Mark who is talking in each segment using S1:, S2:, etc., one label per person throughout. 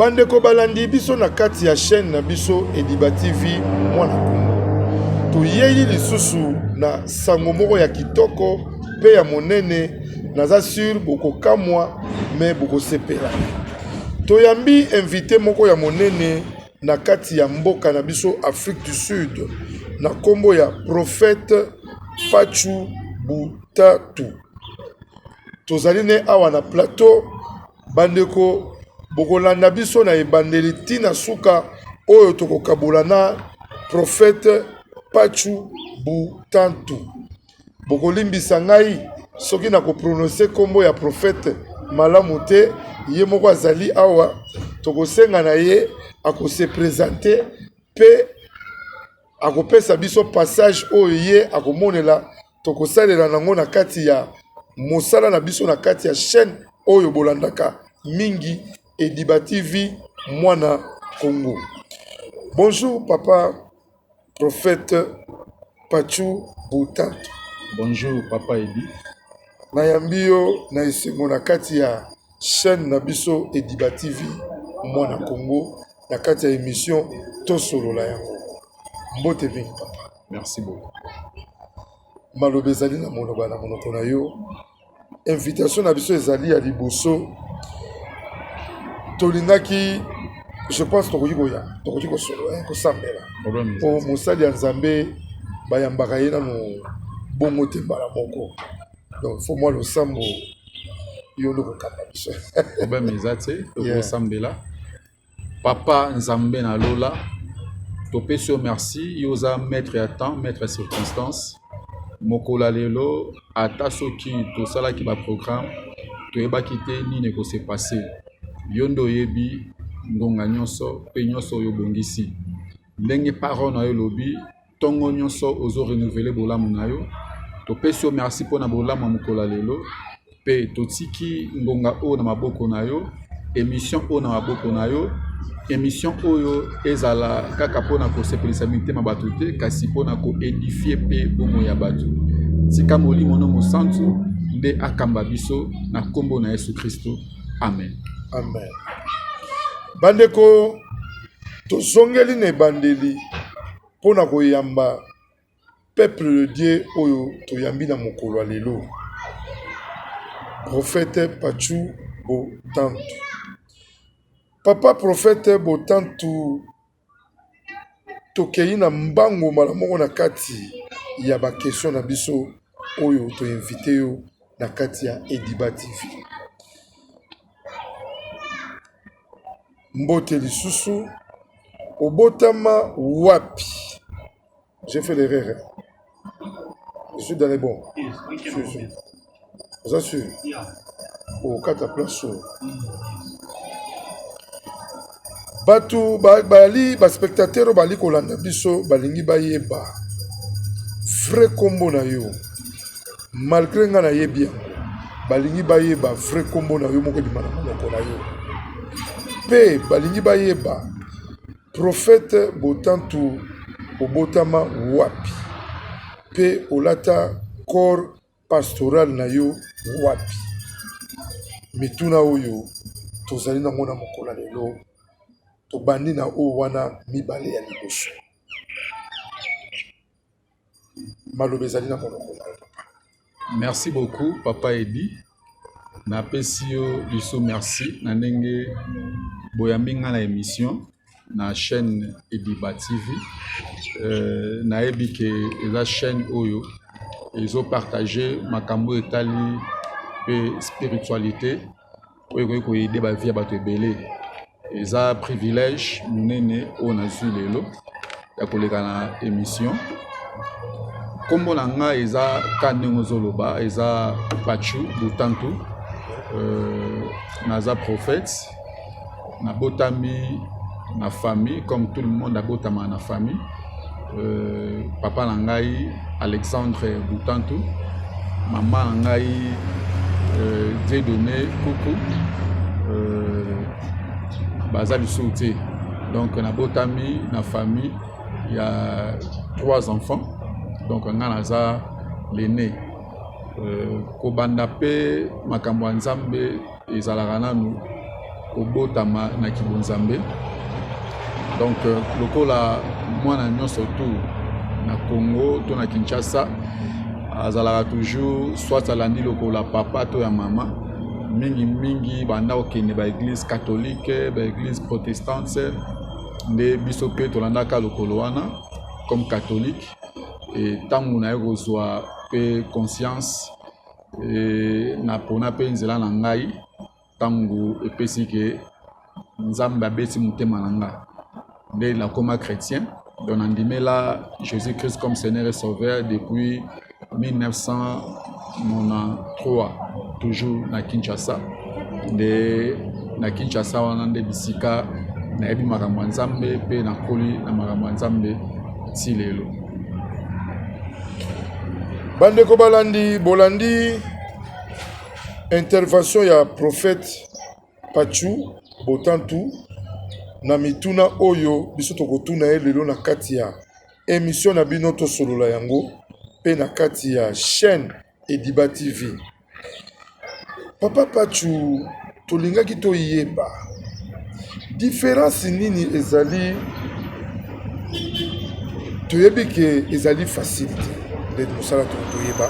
S1: Bandeko balandi biso na kati ya chaîne na biso Ediba TV mwana Congo. Toyeli lisusu na sango moko ya kitoko pe ya monene naza sur boko kamwa me boko sepela. Toyambi invité moko ya monene na kati ya mboka na biso Afrique du Sud na kombo ya Prophète Pachu Butatu. Tozali ne awa na plateau bandeko bokolanda biso na ebandeli tina suka oyo tokokabola na Prophète Pachu Butatu. Bokolimbisa ngai soki na koprononcer kombo ya prophète malamu te ye moko azali awa tokosenga na ye akose présenter pe akopesa biso passage oyo ye akomonela tokosalela nango na kati ya mosala na biso na kati ya chaîne oyo bolandaka mingi Ediba TV mwana Congo. Bonjour papa Prophète Pachu Butatu.
S2: Bonjour papa Edi.
S1: Nayambi yo na esengo na kati ya chaîne na biso Ediba TV mwana Congo na kati ya émission tosolola yango. Mbote mingi papa.
S2: Merci beaucoup.
S1: Maloba ezali na monoko na yo. Invitation na biso ezali ya liboso. Tolingaki je pense tokoki kosolo kosambela. O mosali ya Nzambe bayambaka ye nano bongo te mbala moko. Donc faut moi le sambo yo ndoko kamba biso.
S2: Problème ezate tokosambela. Papa Nzambe na lola. Topesio merci yoza maître à temps, maître à circonstance. Mokola lelo ata soki tosala ki ba programme toyeba kite nini ko se passer. Yondo yebi ngonga nyonso pe nyonso yo bongisi. Ndenge parole na yo lobi tongo nyonso ozo renouveler bolamu na yo. Topesio merci pona bolamu mokola lelo pe totiki ngonga o na maboko na yo, émission o na maboko na yo. Émission oyo ezala kaka pona ko sepelisa mitema bato te kasi pona ko édifier pe bomo ya bato. Tika molimo no mosantu nde akamba biso na kombo na Yesu Kristo. Amen.
S1: Amen. Bandeko tozongeli ne bandeli pona ko yamba peuple de Dieu oyo toyambi na mokolo lelo. Prophète Pachu Butatu. Papa Prophète Butatu tokei na mbango mala moko na kati ya ba question na biso oyo to invité yo na kati ya Ediba TV. Mbote lisusu obotama wapi? J'ai fait l'erreur. Je suis dans les bons. Je suis. Vous assure. Au 4 place. Batu bali ba spectateur bali kolanda biso balingi bayeba vrai combo na yo malgré nga na yebi balingi bayeba vrai combo na yo moko dimana moko na yo pe balingi bayeba Prophète Butatu obotama wapi pe olata corps pastoral na yo wapi mituna oyo tozali na mona mokola lelo tobandi na o wana mibale ya liboso. Maloba ezali na monoko na papa.
S2: Merci beaucoup papa Edi. Na pesi yo liso merci na ndenge boyambi nga na émission na chaîne Ediba TV. Na yebi ke eza chaîne oyo ezo partager makambo etali pe spiritualité oyo ko aider ba vie ya bato ebele. Eza privilège munene o na zwi lelo ya koleka na émission. Kombo na nga eza kandengo zoloba eza Pachu Butatu. Naza prophète na botami na famille comme tout le monde a botama na famille. Papa na ngai Alexandre Butatu, maman na ngai Dieudonné Koukou. Bazali sauté. Donc na botami na famille il y a 3 enfants. Donc on a l'aîné. Kobanda pe makambo nzambe ezalaka nanu kobotama na kibonzambe. Donc lokola mwana nyonso tout na Congo to na Kinshasa azalaka toujours soit alandi lokola papa to ya mama mingi banda okende ba église catholique ba église protestante nde biso pe tolandaka lokolo wana comme catholique et tangu na ekozwa pe conscience na pona pe nzela na ngai tangu epesi ke nzambe abeti motema na nga nde nakoma chrétien. Donc nandimela Jésus-Christ comme Seigneur et Sauveur depuis 1993 toujours na Kinshasa. Nde na Kinshasa wana nde bisika nayebi makambo ya Nzambe pe nakoli na makambo ya Nzambe ti lelo.
S1: Bandeko bolandi intervention ya prophète Pachu Botantu na mituna oyo biso tokotuna lelo na kati ya émission na bino to solola yango pe na kati ya chaîne Ediba TV. Papa Pachu tolingaki to yeba différence nini ezali toyebi ke ezali facilité de mosala toyeba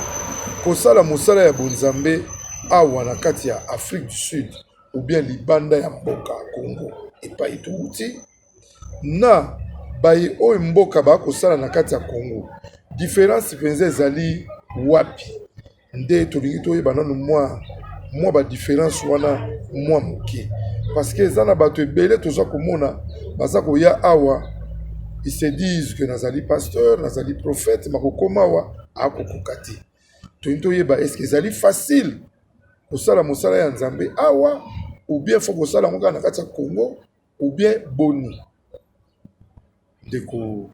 S1: kosala mosala ya bonzambe awa na kati ya Afrique du Sud ou bien libanda ya mboka Congo epai touti na baye oyo mboka bakosala na kati ya Congo différence penza ezali wapi nde tolingi toyeba nanu mwa ba différence wana mwa moke parce que ezana bato ebele toza komona baza koya awa ils se disent que nazali pasteur nazali prophète makokoma awa akokoka te tolingi toyeba est-ce que ezali facile kosala mosala ya Nzambe awa ou bien faut kosala ngo na kati ya Congo ou bien boni Ndeko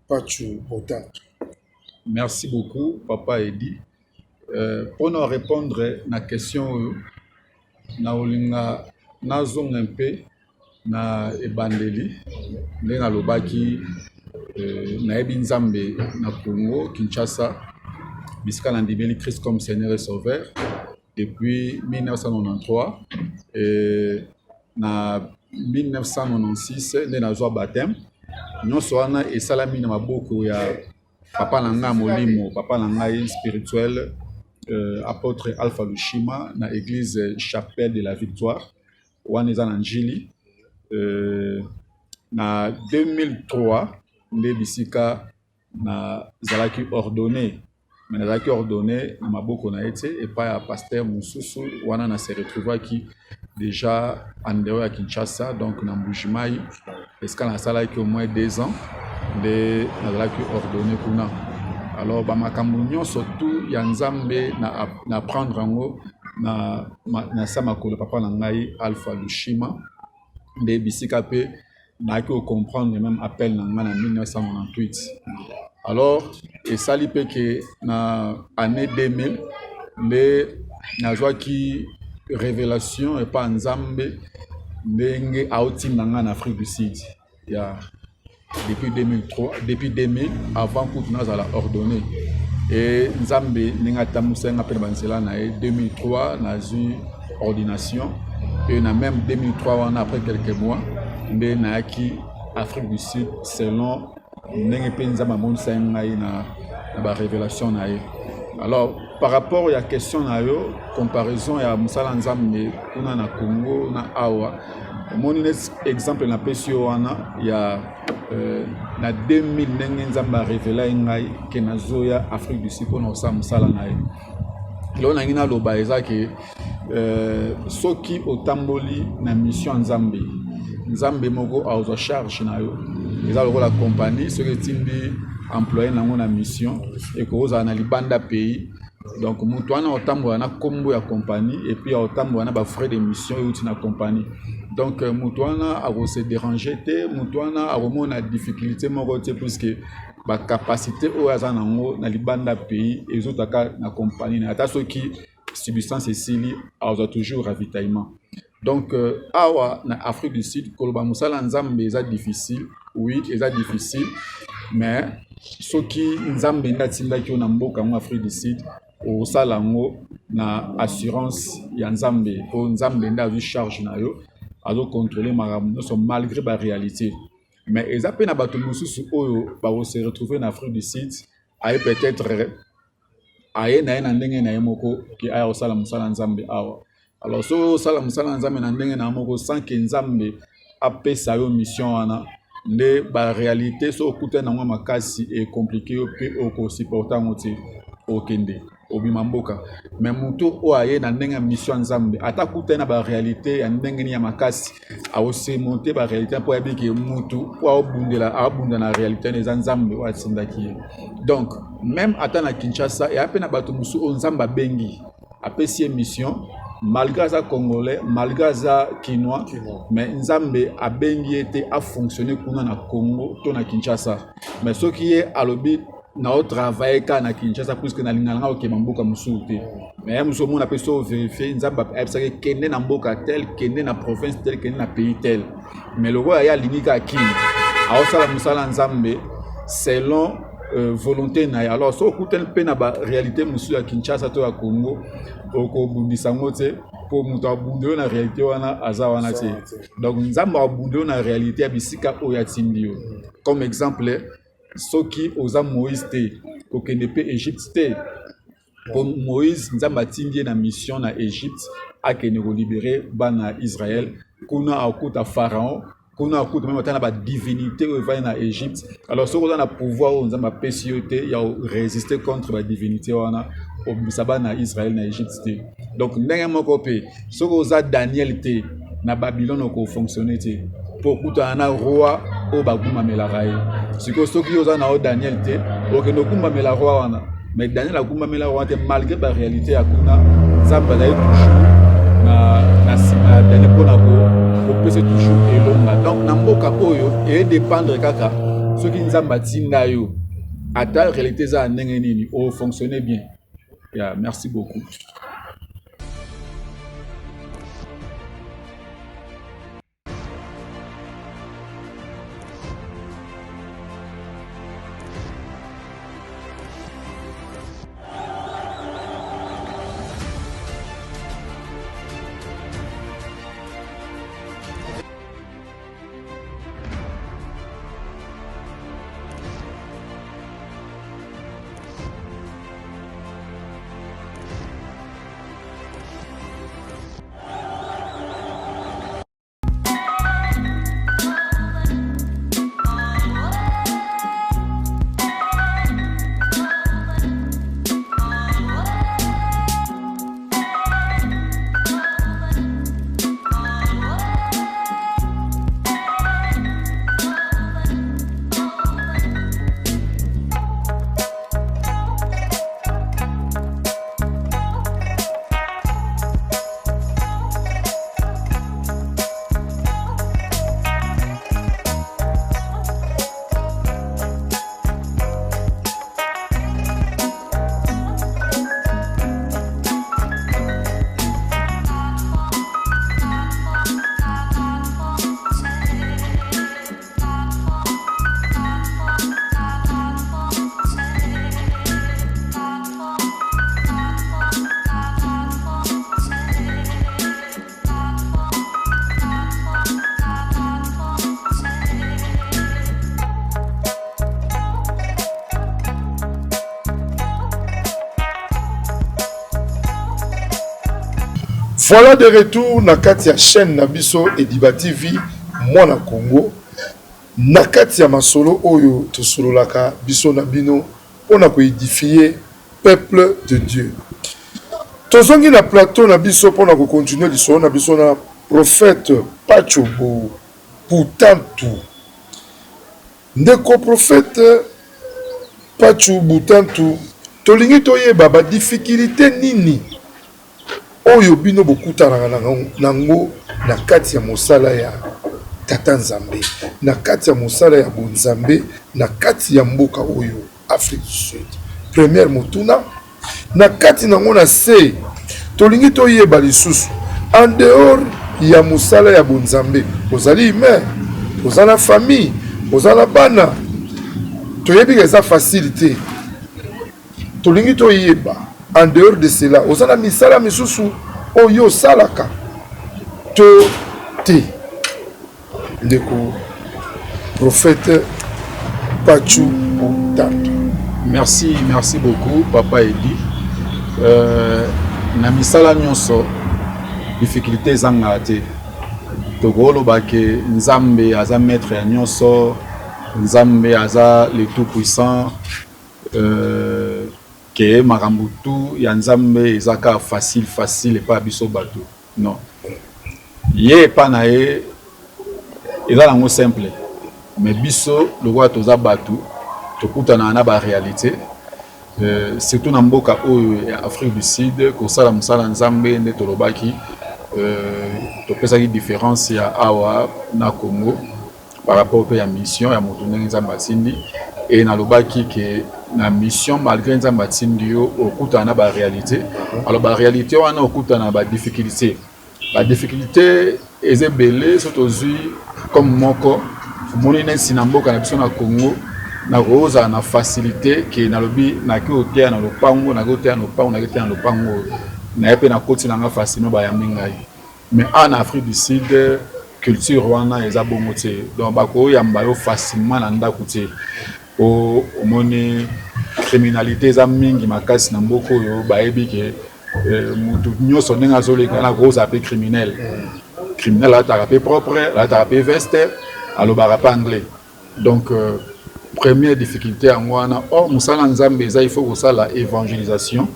S1: Pachu Botantu.
S2: Merci beaucoup Papa Edi. Pour nous répondre à la question na olinga nazonga un peu na ebandeli nde na lobaki na yebi Nzambe na Congo Kinshasa bisika na ndimeli Christ comme Seigneur et Sauveur depuis 1993 et na 1996 nde nazwa baptême nyonso wana esalami na maboko ya papa na ngai molimo papa na ngai spirituel apôtre Alpha Lushima na église Chapelle de la Victoire wana eza na Njili. Na 2003 nde bisika na zalaki ordonné mais nazalaki ordonné na maboko na ete epai ya pasteur mosusu wana na se retrouvaki déjà en dehors à Kinshasa, donc na Mbujimai, est-ce qu'on a salaki au moins 2 ans de nazalaki ordonné kuna. Alors ba makambo surtout ya Nzambe na prendre ngo na sama ko le papa na ngai Alpha Lushima de bisika pe na ki comprendre même appel na ngai na 1998. Alors et sali pe que na année 2000 mais nazwa ki révélation et pas Nzambe ndenge autimba nga en Afrique du Sud. Depuis 2000 avant que nous allons ordonner et Nzambe ninga tamusa nga pe banzela na 2003 na eu ordination et na même 2003 après quelques mois ndé na ki Afrique du Sud selon ndenge pe Nzambe monsa ngai na ba révélation na ye. Alors par rapport à la question na yo comparaison ya musala Nzambe kuna na Congo na awa mon exemple na pesio wana ya na 2000 ndenge Nzambe a révélé ngai ke nazoya Afrique du Sud pona sa musala na ye. Lo na ngina loba ezaki soki otamboli na mission Nzambe moko a charge na yo eza lokola compagnie soki timbi employé nango na mission et koza na libanda pays. Donc mutu wana otambola na kombo ya compagnie et puis otambola na ba frais de mission et na compagnie. Donc mutu wana a se déranger te, mutu wana a remona difficulté moko te puisque ba capacité o aza nango na libanda pays et zotaka na compagnie na ata soki substance esili a toujours ravitaillement. Donc awa na Afrique du Sud koloba musala Nzambe eza difficile, oui eza difficile, mais soki Nzambe ndatindaki na mboka en Afrique du Sud au salango na assurance ya nzambe po nzambe nda azu charge na yo azo contrôler makambo nyonso malgré ba réalité. Mais eza mpe na bato mosusu oyo bakose retrouver na Afrique du Sud aye peut-être aye na ye na ndenge na ye moko ki aya kosala mosala nzambe awa. Alors so osala mosala nzambe na ndenge na ye moko sans ke nzambe apesa yo mission wana nde ba réalité so okuta nango makasi e compliqué yo mpe okosupporta yango te okende obima mboka. Mais moto oyo aye na ndenge ya mission ya nzambe ata kuta na ba réalité ya ndenge ni ya makasi aosemonte ba réalité mpo ayebi ke moto po abunda na réalité eza nzambe oyo atindaki ye. Donc même ata na Kinshasa eya mpe na bato mosusu oyo nzambe abengi apesi ye mission malgré aza congolais malgré aza kinois mais nzambe abengi ye te afonctionner kuna na Congo to na Kinshasa. Mais soki ye alobi na o travailler ka na Kinshasa puisque na lingala nga okema mboka mosusu te. Mais ya mosusu omona mpe so vérifier nzambe ayebisaki kende na mboka tel kende na province tel kende na pays tel. Mais lokola aye alingi ka kini aosala mosala nzambe selon volonté na ye. Alors so okutani mpe na ba réalité mosusu ya Kinshasa to ya Congo okobundisa yango te po moto abunde yo na réalité wana aza wana te. Donc nzambe abunde yo na réalité ya bisika oyo atindi yo. Comme exemple soki oza Moïse te okende mpe Égypte te. Po Moïse nzambe atindi ye na mission na Égypte akende kolibere bana Israël kuna akuta Pharaon kuna akuta même ata na ba divinité oyo evandi na Égypte. Alors soki oza na pouvoir oyo nzambe apesi yo te ya résister contre ba divinité wana obimisa bana Israël na Égypte te. Donc ndenge moko mpe soki oza Daniel te na Babylone okofonctionne te po okuta na roi oyo bagumamelaka ye. Sikoyo soki oza na o Daniel te okende ogumbamela roi wana. Mais Daniel agumbamela roi te malgré ba réalité ya kuna nzambe azali toujours na nsima Daniel mpona kopesa toujours elonga. Donc na mboka oyo edépendre kaka soki nzambe atinda yo ata réalité eza ndenge nini ofonctionne bien. Yeah, merci beaucoup.
S1: Voilà de retour na kati ya chaîne Nabiso Ediba TV Mwana Congo. Na kati ya masolo oyo to sololaka biso na bino pona ko édifier peuple de Dieu. Tozongi na plateau na biso pona ko continuer lisolo na biso na prophète Pachobo Butantu. Ndeko prophète Pachu Butantu tolingi toyeba ba difficulté nini oyo bino bokutana nango na kati ya mosala ya Tata Nzambe, na kati ya mosala ya Bonzambe, na kati ya mboka oyo Afrique du Sud. Première motuna na kati nango na se tolingi toyeba lisusu en dehors ya mosala ya Bonzambe ozali humain, ozala famille, ozala bana toyebi eza facilité tolingi toyeba en dehors de cela ozana misala misusu oyo salaka to te ndeko prophète Pachu Tando.
S2: Merci beaucoup papa Edi. Na misala nyonso difficulté zanga te tokolo bake nzambe aza maître ya nyonso, nzambe aza le tout puissant, ke makambutu ya nzambe ezaka facile et pas biso bato. Non, ye pa na ye eza lango simple, mais biso le roi toza bato tokutana na ba réalité, surtout na mboka oyo ya Afrique du Sud kosala musala nzambe nde tolobaki topesaki différence ya awa na Congo par rapport à la mission ya moto ndenge nzambe atindi, et nalobaki ke na mission malgré nzambe atindi yo okutana na ba réalité. Alors ba réalité wana okutana na ba difficulté ezebele soto zui comme moko moni nesi na mboka na biso na Congo na roza na facilité qui na lobi na ki otea na lopango na otea na lopango na otea na lopango na epe na koti na nga facilement ba yamingai. Mais en Afrique du Sud culture wana eza bongo te, donc bako yamba yo facilement na ndako te o moni criminalité eza mingi makasi na mboko yo baebi ke mutu nyonso ndenge azoleka na roza pe criminel la thérapie propre, la thérapie veste, alobara pas anglais. Donc première difficulté en wana musala nzambe eza il faut que ça la évangélisation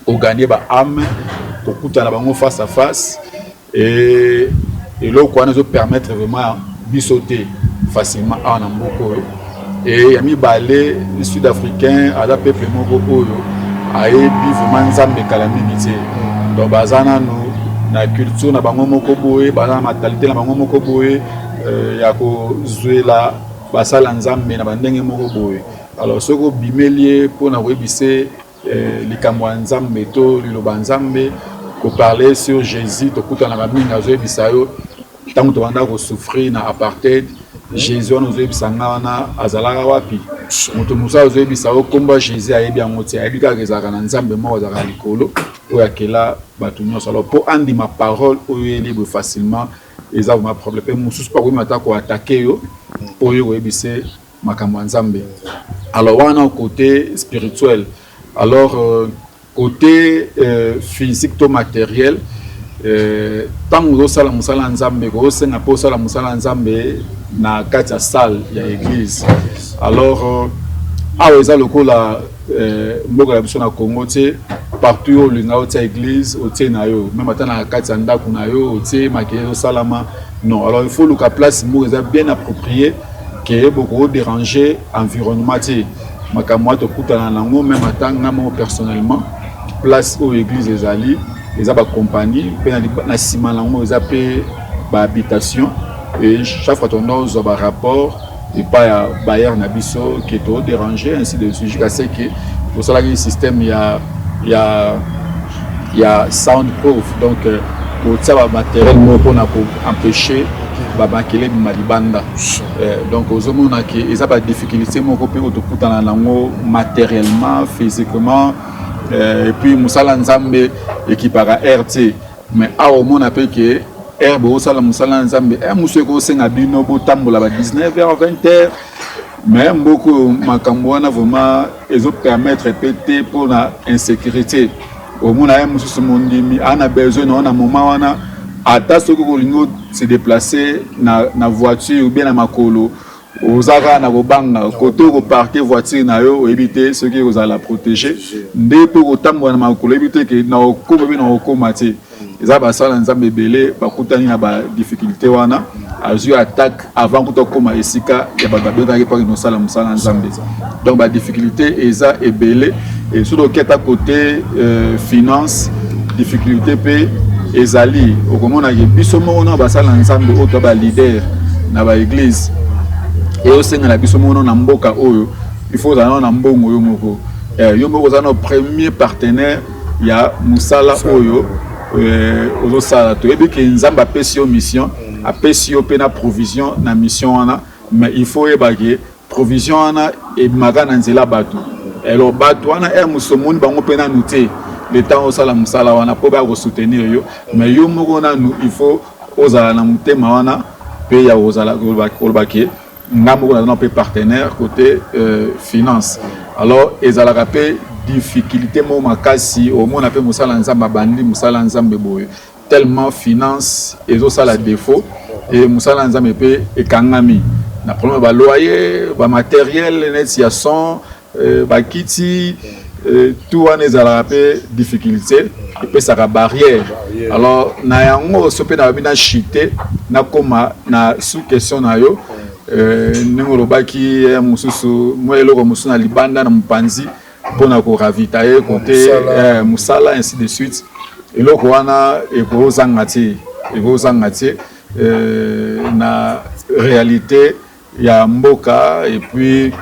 S2: au gagner ba âme pour kutana bango face à face et là quoi nous permettre vraiment bisoter facilement en mboko et yami balé les sud-africains à la peuple moko oyo ayebi vraiment nzambe kala mingi te, donc bazana no na culture na bango moko boye bazana mentalité na bango moko boye ya ko zuela basala nzambe na bandenge moko boye. Alors soko bimelie pona webise likambo nzambe to liloba nzambe ko parler sur Jésus to kutana na minga zo bisayo tango to banda ko souffrir na apartheid. Jésus nous ebisanga na azalaka wapi moto musa zo bisayo komba Jésus ayebi amoti ayebi ka rezaka na nzambe mo azaka likolo oya kela batu nyonso. Alors pour andi ma parole oyo libre facilement eza ma problème pe mususu pa ko mata ko attaquer yo pour yo ebise makambo nzambe. Alors wana côté spirituel, alors côté physique to matériel, tant que sala musala nzambe ko senga po sala musala nzambe na kati ya salle ya église. Alors aweza lokola mboka ya biso na Congo te partout au linga au église au na yo même atana kati ya ndako na yo au makiyo salama. Non, alors il faut le place mboka bien approprié qui est beaucoup déranger environnement te makamwa to kutana nango même atanga moi personnellement place aux églises ezali eza ba compagnie pe na sima nango eza pe ba habitation et chaque fois on a ba rapport et pas ya bayer na biso qui est déranger ainsi de suite jusqu'à ce que pour cela le système il y a soundproof, donc pour ça ba matériel mo pour empêcher babakele malibanda. Donc aux hommes qui ils ont pas difficulté mon copé au tout dans lango matériellement physiquement et puis musala nzambe équipara RT mais à au monde appelle que herbe au sala musala nzambe monsieur ko senga bino bo tambola ba 19h 20h mais beaucoup makambo wana vraiment ils ont permettre répéter pour la insécurité au monde a monsieur mondimi ana besoin na moment wana ata soko kolingo se déplacer na voiture ou bien na makolo ozaka na kobanga koto ko parquer voiture na yo éviter ce qui vous allez protéger ndé to kotambola na makolo éviter que na okoma bien na okoma te eza ba sala nzambe belé ba kutani na ba difficulté wana azu attaque avant que to koma esika ya ba babeta ki pa no sala musala nzambe. Donc ba difficulté eza ebelé et sur le côté finance difficulté pe ezali okomona ke biso moko na basala nzambe oto ba leader na ba église et au sein na biso moko na mboka oyo il faut za na mbongo yo moko yo moko za na premier partenaire ya musala oyo ozo sala to ebi ke nzambe apesi yo mission apesi yo pe na provision na mission wana mais il faut ebake provision wana e magana nzela bato alors bato wana musomoni bango pe na nuté le temps osala musala wana po ba ko soutenir yo mais yo moko na nous il faut ozala na mutema wana pe ya ozala kolbaki ngamoko na pe partenaire côté finance alors ezala pe difficulté mo makasi au moins pe musala nzamba bandi musala nzambe boye tellement finance ezosala défaut et musala nzambe pe ekangami na problème ba loyer ba matériel net ya son ba kiti tout wana ezala pe difficulté et puis ça barrière alors na yango sope na bina chité na koma na sous question na yo ningo baki mususu mo eloko mususu na libanda na mpanzi pona ko ravitailler côté musala ainsi de suite eloko wana ekozangati na réalité ya mboka et puis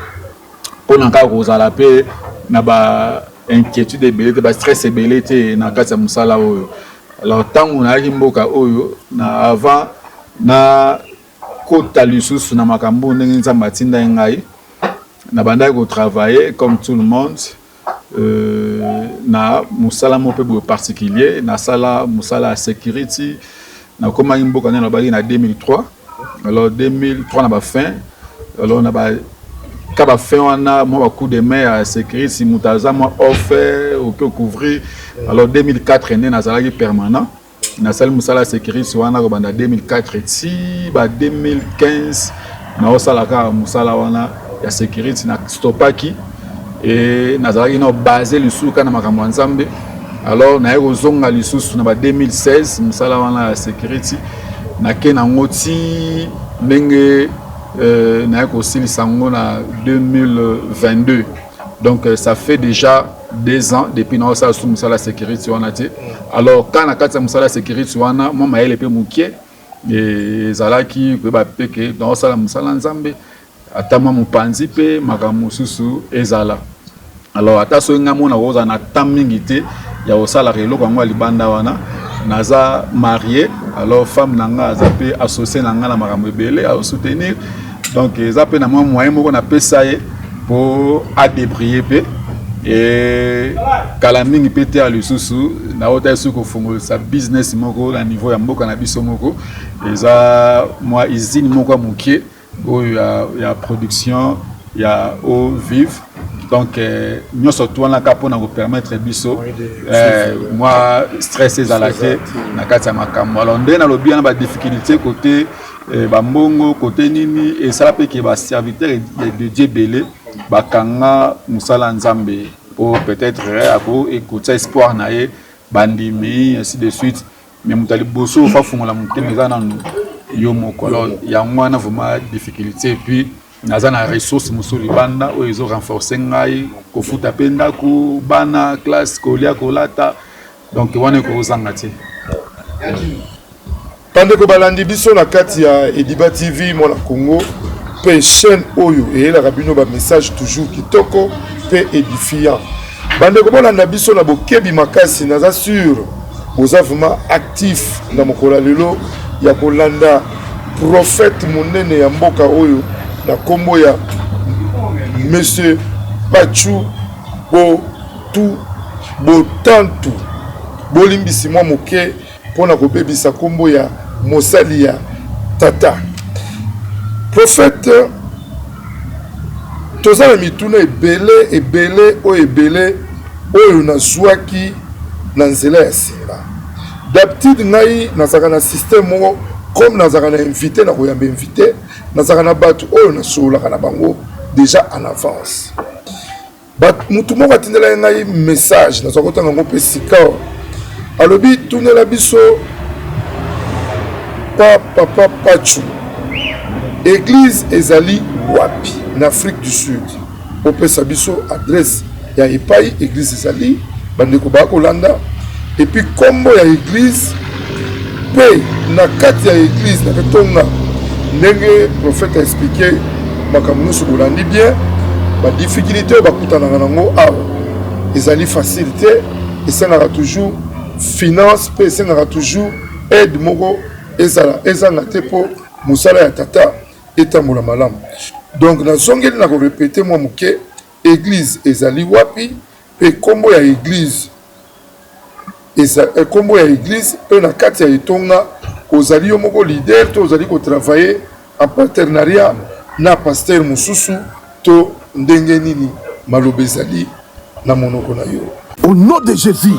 S2: pona ka kozala pe na ba inquiétude ebele ba stress ebele te na kati ya musala oyo alors tango na mboka oyo na avant na kota lisusu na makambo ndenge nzambe atinda ngai na bandaki ko travailler comme tout le monde na musala mo pe particulier na sala musala security na koma mboka na baki na 2003 alors 2003 na ba fin alors na ba kaba fin wana mo ba coup de main à sécurité mutaza mo offert au que couvrir alors 2004 né na salaki permanent na salle musala sécurité wana ko banda 2004 ti ba 2015 na osala ka musala wana ya sécurité na stopaki et na salaki no basé le suka na makambo nzambe alors na yeko zonga lisusu na ba 2016 musala wana ya sécurité na kena ngoti ndenge na aussi sango na 2022 donc ça fait déjà 2 ans depuis na ça sous musala sécurité wana ti alors quand na kati musala sécurité wana moi maele pe mukie et zalaki ko ba peke dans ça musala nzambe atama mupanzi pe makamu susu ezala alors ata so ngamo na oza na tamingité ya osala reloko ngo libanda wana naza marié alors femme nanga azape associé nanga na makambo ebele à soutenir donc zape na moi moyen moko na pesa ye pour adébrier pe et kala mingi pété à lisusu na ota suko fungo sa business moko na niveau ya mboka na biso moko eza moi usine moko mukie ya production ya eau vive donc nous surtout on a capable de permettre biso moi stressé à la tête na kati ya makambo alors ndena lo bien ba difficulté côté ba mbongo côté nini et ça peut que ba serviteur de Dieu belé ba kanga musala nzambe pour peut-être ako écouter espoir na ye bandimi ainsi de suite mais mutali boso fa fungola mutema na yo moko alors ya mwana vraiment difficulté et puis naza na ressources musuli banda o ezo renforcer ngai ko futa penda ku bana classe kolia kolata donc wana ko zangati
S1: pande ko balandi biso na kati ya Ediba TV mona Congo pe chaîne oyo et la rabino ba message toujours kitoko pe édifiant bande ko bolanda biso na bokebi makasi naza sûr boza vraiment actif na mokola lelo ya kolanda prophète monene ya mboka oyo na kombo ya monsieur Pachu Botantu bolimbisi mwa moke pona kobebisa kombo ya mosali ya tata prophète tozala mituna ebele oyo nazwaki na nzela ya singa d'habitude ngai nazaka na système moko comme nazaka na invité na koyamba invité nazaka na bato oyo nasolaka na bango déjà en avance mutu moko atindela ngai message nazwa kotanga ngo pe sika alobi tunela biso papa Pachu église ezali wapi na Afrique du Sud opesa biso adresse ya epai église ezali bandeko ba kolanda et puis kombo ya église pe na kati ya église na ketonga ndenge prophète a expliqué makambo nyonso bolandi bien ba difficulté oyo bakutanaka nango awa ezali facilité esengaka toujours finance pe esengaka toujours aide moko ezanga te mpo mosala ya tata etambola malamu donc nazongeli na korepete mwa moke église ezali wapi pe kombo ya église kombo ya église pe na kati ya etonga ozali yo moko leader to ozali ko travailler en partenariat na pasteur mususu to ndenge nini maloba ezali na monoko na yo.
S3: Au nom de Jésus,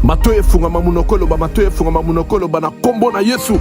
S3: matoye fungama munokolo ba matoye fungama munokolo ba na kombo na Yesu.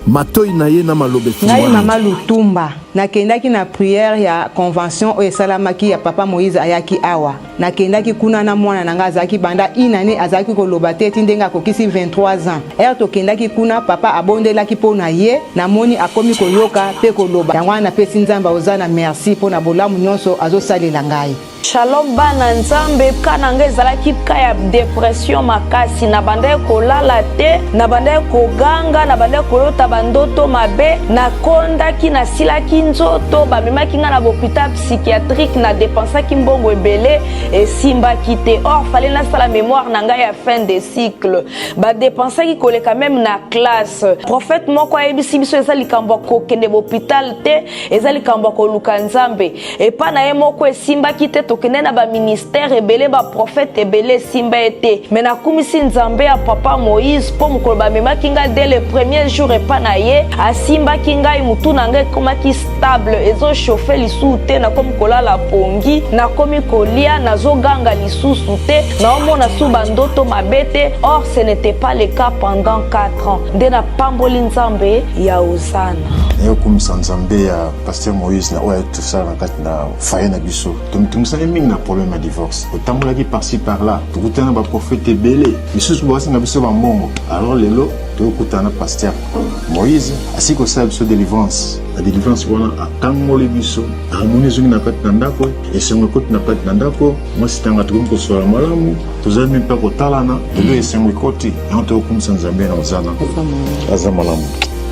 S3: Matoyi na ye na malobe fungama.
S4: Ngai mama Lutumba nakendaki na prière ya convention oyo esalamaki ya papa Moïse ayaki awa. Nakendaki kuna na mwana nanga azaki banda inane azaki koloba te ndenge akokisi 23 ans. Tokendaki kuna papa abondelaki pona ye namoni akomi koyoka pe koloba. Yango na pesi nzamba ozana merci pona bolamu nyonso azosalela ngai.
S5: Shalom bana nzambe kana ngai ezalaki ka ya depression makasi na banda kolala te na banda koganga na banda koyota bandoto mabe na kondaki na silaki nzoto bamemaki nga na hôpital psychiatrique na dépensaki mbongo ebele esimbaki te. Or fallait nasala mémoire na ngai ya fin de cycle ba dépensaki koleka même na classe. Prophète moko ayebisi biso eza likambo kokende hôpital te eza likambo koluka nzambe epa na ye moko esimbaki te tokende na ba ministère ebele ba prophète ebele simba ete mais nakumisi nzambe ya papa Moïse po mokolo bamemaki nga dès le premier jour epa na ye asimbaki ngai mutu na ngai komaki stable ezo chauffer lisusu te na komi kolala pongi na komi kolia nazoganga lisusu te na omona su bandoto mabe te. Or ce n'était pas le cas pendant 4 ans nde na pamboli nzambe ya Osana
S6: nayokumisa nzambe ya pasteur Moïse na oyo tosala na kati na faye na biso tomisani mingi na problème ya divorce otambolaki par-ci par-là tokutana na baprofete ebele misusu bawasinga biso bambongo. Alors lelo tokutana na pasteur Moïse asili kosala biso délivrance na délivrance wana atangoli biso harmonie ezongi na kati na ndako esengo ekoti na kati na ndako mwasi tanga tokomi kosola malamu tozali mpe mpe kotalana lelo esengo ekoti yango tokokumisa nzambe na ozana aza malamu.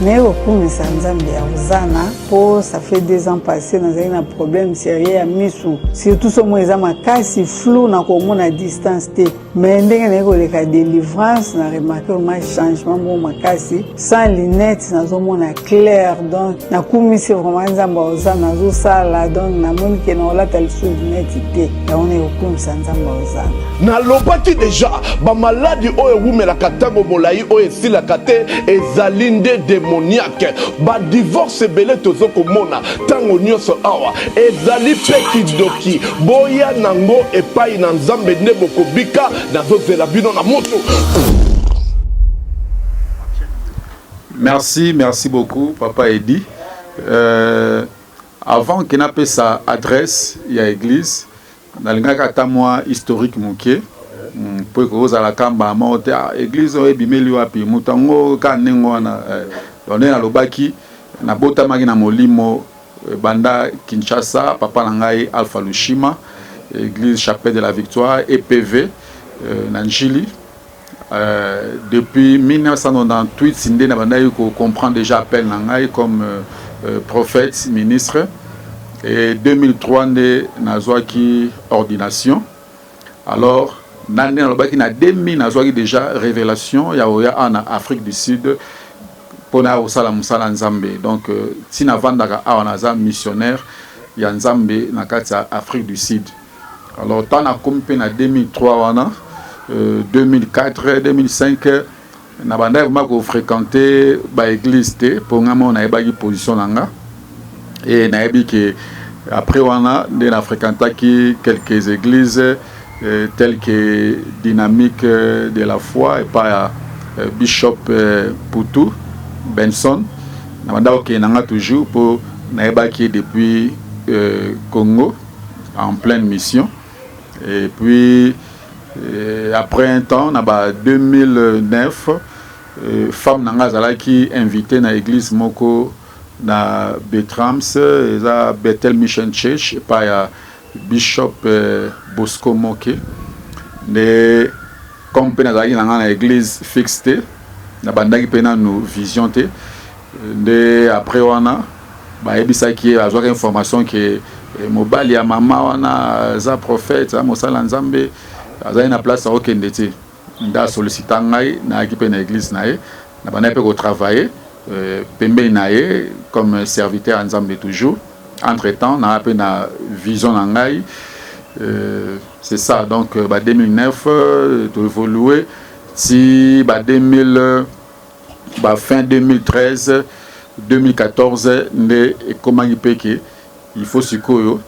S7: Mais au coup, ça nous a mis ça fait 2 ans passés, nous avons un problème sérieux à Missou. Surtout ce mois, ma casse flou, na comme à distance. Mais dès que nous avons délivrance, nous avons remarqué un changement pour ma casse. Sans lunettes, nous avons un clair. Donc, nous avons mis vraiment un zambauza, nous avons ça là. Donc, nous avons mis que nous avons tel sous lunettes. On est au coup, ça nous a mis.
S3: Na lobaki déjà, ba maladie oyo wumela katango molai oyo sila kate ezalinde démoniaque. Ba divorce belé tozoko mona tango nyonso awa ezali pe kidoki boya nango epai na nzambe ne bokobika nazozela bino na moto.
S2: Merci beaucoup Papa Edi. Avant qu'il n'appelle sa adresse, il y a église. Dans le cas moi historique moké pour que vous la kamba monte église o ebimeli wapi mutango kanengo na on est na lobaki na bota maki na molimo banda Kinshasa papa nangai Alpha Lushima église chapelle de la victoire EPV na Njili depuis 1998 sinde na banda ko comprendre déjà appel nangai comme prophète ministre. Et 2003 nazwaki ordination. Alors nande nalobaki na 2000 nazwaki déjà révélation ya oya en Afrique du Sud pona osala musala nzambe. Donc si navandaka awa naza missionnaire ya nzambe na kati ya Afrique du Sud. Alors tant na kompe na 2003 wana 2004 2005 na banda vraiment ko fréquenter ba église te pour ngamo na ebaki position nanga. Et naebi que après on a fréquenté quelques églises telles que Dynamique de la foi et par Bishop Poutou Benson. On a toujours pour naebi qui depuis Congo en pleine mission. Et puis après un temps, en 2009, femme nanga qui invité na église moko na Betrams eza Bethel Mission Church pa ya Bishop Bosco Moke ne comme pe nazali na église fixée na bandaki pe na no vision te de après wana ba ebisa ki azwa information que mobali ya mama wana za prophète za mosala nzambe azali na place a okende te nda sollicita ngai na ki pe na église na ye na bandaki pe ko travailler pembe naye comme serviteur en Nzambe toujours. Entre temps, on a appelé na vision nangai C'est ça, donc 2009, tu évolué. Si 2000, fin 2013, 2014, comment il peut que il faut sikoyo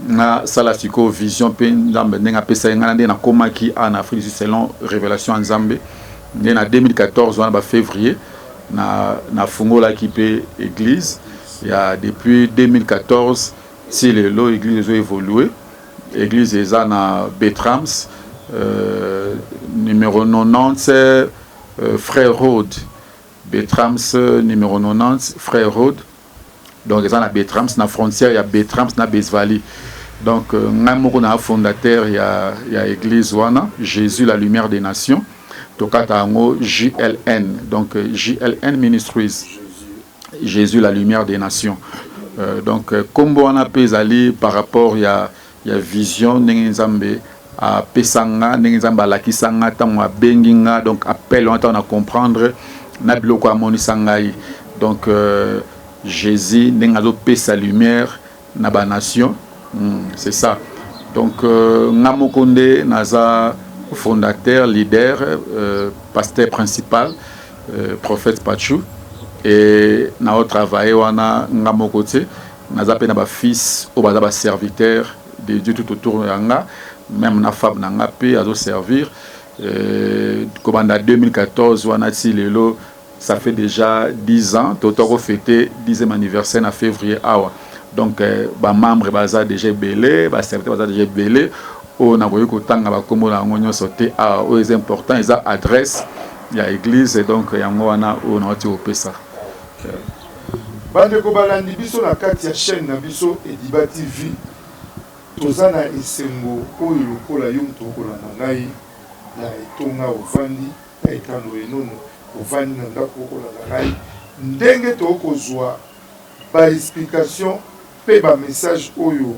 S2: na sala siko vision pe nzambe ndenga pesa ngana ndena koma ki en Afrique selon révélation en Zambie ndena 2014 wana février na fungola ki pe église ya depuis 2014 si le lo église a évolué église eza na Betrams numéro 90 Frère Road Betrams numéro 90 Frère Road. Donc, ils ont la Betrams, la frontière, il y a Betrams, il y a Besvali. Donc, nous avons un fondateur, il y a l'église Wana, Jésus, la lumière des nations. Donc, il y a JLN, donc JLN Ministries, Jésus, la lumière des nations. Donc, comme on a pesali par rapport, il y a vision, Nengenzambe, à Pesanga, Nengenzambe, à Lakisanga, à Benginga, donc appel, on a comprendre, Nabiloko Amoni Sangai. Donc, Jésus n'a pas sa lumière dans la nation. C'est ça. Donc, Namokonde, Naza, fondateur, leader, pasteur principal, prophète Pachou. Et nous travaillons à Namokote. Naza Penaba fils, ou Bazaba serviteur de Dieu tout autour de Nanga. Même na femme Nanga peut servir. Comme en 2014, on a dit Lelo. Ça fait déjà 10 ans, Totoro fêté 10e anniversaire en février. Donc, les membres sont déjà belés, les serviteurs sont déjà belés. On a vu que c'est important, ils ont adresse, il y a l'église, et donc il y a un ça.
S1: Bande ko balandi biso na kati ya chaîne na biso Ediba TV. Tozana esengo oyo lokola yo tokola na ngai na etonga ofandi na etano enono. Ovani na ndako okola na ngai ndenge tokozwa ba explication pe ba message oyo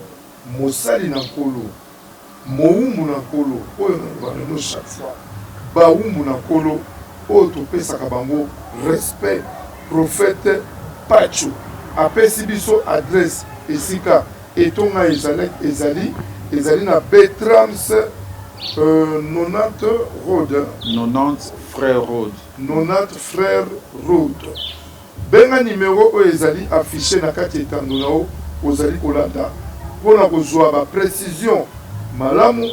S1: mosali na nkolo moumbu na nkolo oyo na no chaque fois ba umbu na nkolo oyo topesaka bango respect prophète Pacho apesi biso adresse esika etonga ezali na Betrams 90 Road
S2: 90 Frère Road
S1: 90 Frère Road. Benga numéro oyo ezali affiché na kati etando nao ozali kolanda mpona kozwa ba précision malamu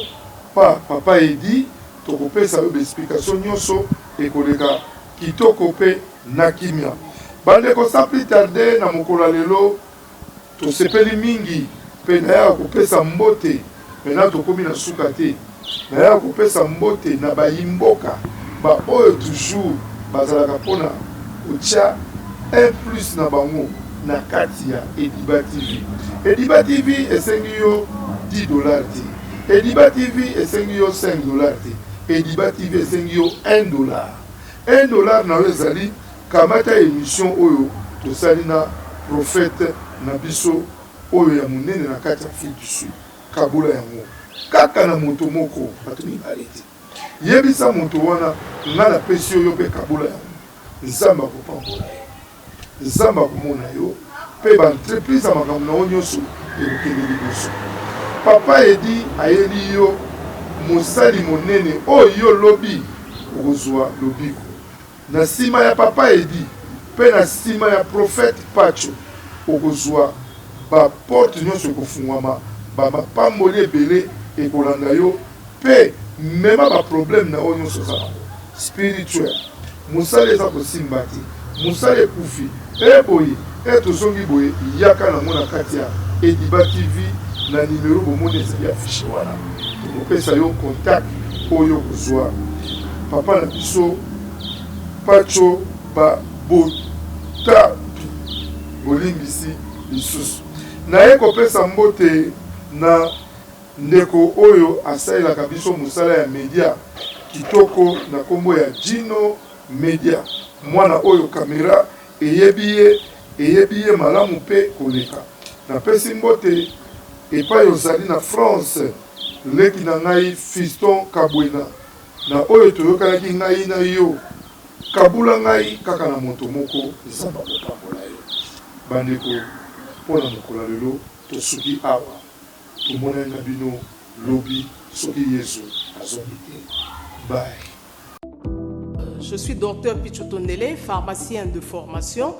S1: pa papa edi tokopesa yo explication nyonso ekoleka kitoko pe na kimia. Bandeko sans plus tarder na mokolo lelo tosepeli mingi pe na ya kopesa mbote mena tokomi na suka te na ya kopesa mbote na bayimboka ba oyo toujours bazalaka pona ucha un plus na bango na kati ya Ediba TV. Ediba TV esengi yo $10 te. Ediba TV esengi yo $5 te. Ediba TV esengi yo $1. $1 na yo ezali kamata émission oyo tosali na prophète na biso oyo ya munene na kati ya Afrique du Sud. Kabula yango. Kaka na moto moko batuni arrêté. Yebisa moto wana ngala pesi yo pe kabula yango. Nzamba kopambola yo. Nzamba komona yo pe ba entreprise amakambo na onyoso ekokende liboso. Papa edi ayeli yo mosali monene oyo lobi okozwa lobiko. Na sima ya papa edi pe na sima ya prophète Pacho okozwa ba porte nyonso ekofungwama ba mapamboli ebele ekolanda yo pe mema ba problème na oyo nyonso za spirituel musale eza kosimba te musale ekufi eboye etozongi boye yaka na mona kati ya Ediba TV na numéro bomoni ezali affiché wana tokopesa yo contact oyo kozwa papa na biso Pacho ba bota bolimbisi lisusu naye kopesa mbote na ndeko oyo asalelaka biso mosala ya media kitoko na kombo ya Jino Media mwana oyo kamera eyebi ye malamu pe koleka napesi mbote epai ozali na France leki na ngai Fiston Kabwena na oyo toyokanaki ngai na yo kabula ngai kaka na moto moko zamba kopambola yo bandeko mpona mokolo lelo tosuki awa tomonanga bino lobi soki yesu azongi te. Bye.
S8: Je suis docteur Pichotondele, pharmacien de formation.